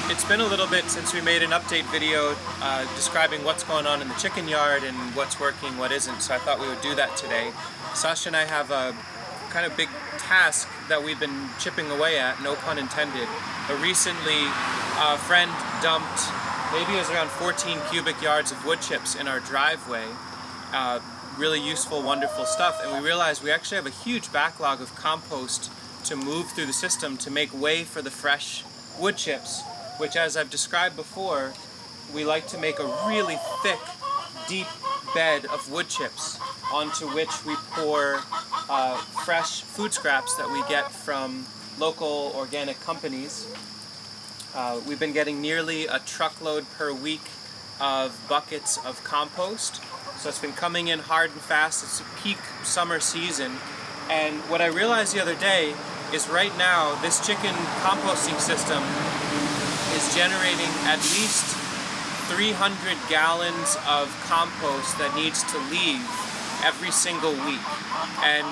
It's been a little bit since we made an update video describing what's going on in the chicken yard and what's working, what isn't, so I thought we would do that today. Sasha and I have a kind of big task that we've been chipping away at, no pun intended. But recently, a friend dumped, maybe it was around 14 cubic yards of wood chips in our driveway. Really useful, wonderful stuff, and we realized we actually have a huge backlog of compost to move through the system to make way for the fresh wood chips, which, as I've described before, we like to make a really thick, deep bed of wood chips onto which we pour fresh food scraps that we get from local organic companies. We've been getting nearly a truckload per week of buckets of compost, so it's been coming in hard and fast. It's a peak summer season, and what I realized the other day is right now this chicken composting system is generating at least 300 gallons of compost that needs to leave every single week. And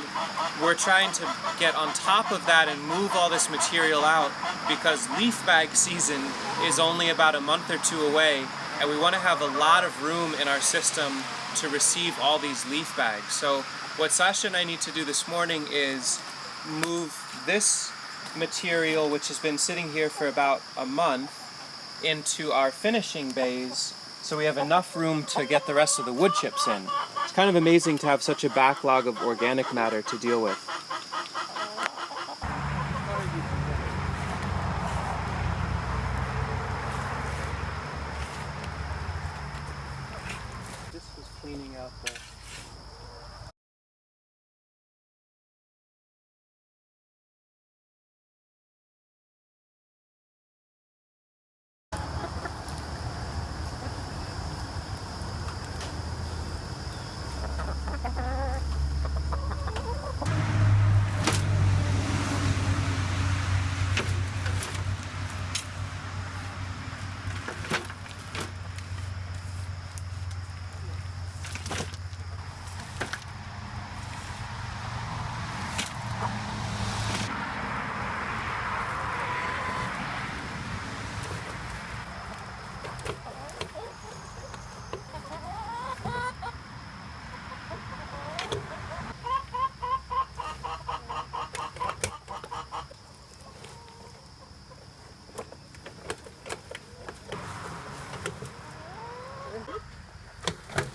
we're trying to get on top of that and move all this material out because leaf bag season is only about a month or two away, and we want to have a lot of room in our system to receive all these leaf bags. So what Sasha and I need to do this morning is move this material, which has been sitting here for about a month, into our finishing bays so we have enough room to get the rest of the wood chips in. It's kind of amazing to have such a backlog of organic matter to deal with. This was cleaning out the...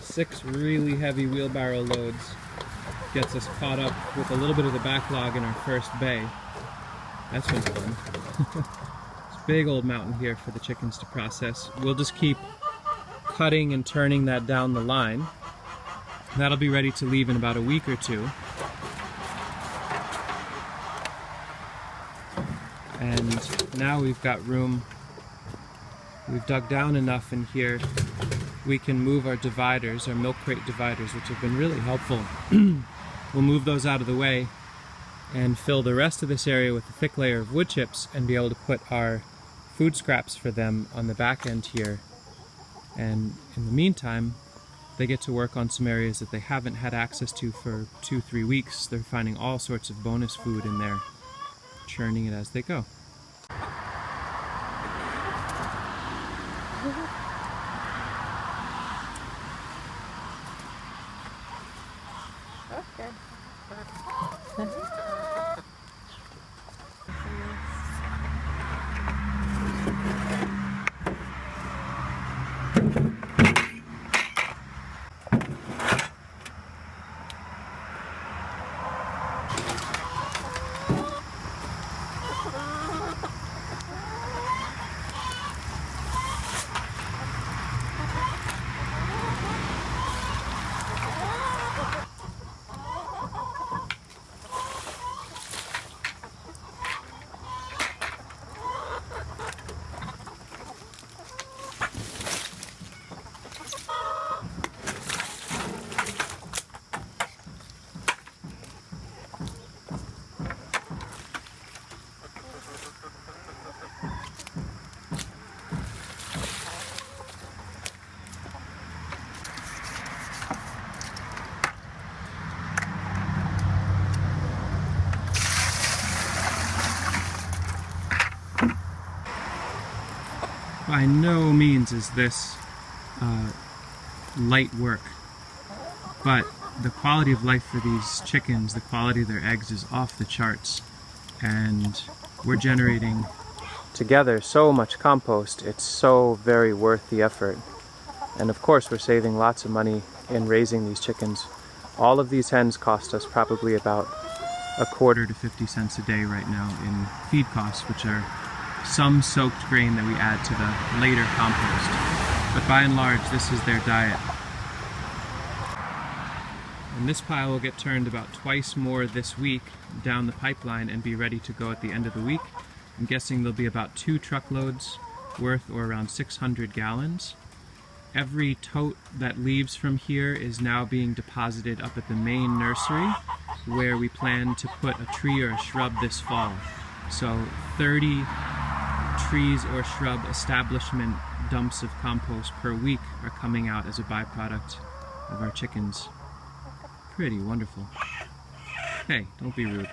Six really heavy wheelbarrow loads gets us caught up with a little bit of the backlog in our first bay. That's been fun. It's a big old mountain here for the chickens to process. We'll just keep cutting and turning that down the line. That'll be ready to leave in about a week or two. And now we've got room. We've dug down enough in here. We can move our dividers, our milk crate dividers, which have been really helpful. We'll move those out of the way and fill the rest of this area with a thick layer of wood chips and be able to put our food scraps for them on the back end here. And in the meantime, they get to work on some areas that they haven't had access to for 2-3 weeks. They're finding all sorts of bonus food in there, churning it as they go. By no means is this light work, but the quality of life for these chickens, the quality of their eggs is off the charts, and we're generating together so much compost. It's so very worth the effort. And of course we're saving lots of money in raising these chickens. All of these hens cost us probably about a quarter to 50 cents a day right now in feed costs, which are some soaked grain that we add to the later compost. But by and large, this is their diet. And this pile will get turned about twice more this week down the pipeline and be ready to go at the end of the week. I'm guessing there'll be about 2 truckloads worth, or around 600 gallons. Every tote that leaves from here is now being deposited up at the main nursery, where we plan to put a tree or a shrub this fall. So 30 trees or shrub establishment dumps of compost per week are coming out as a byproduct of our chickens. Pretty wonderful. Hey, don't be rude.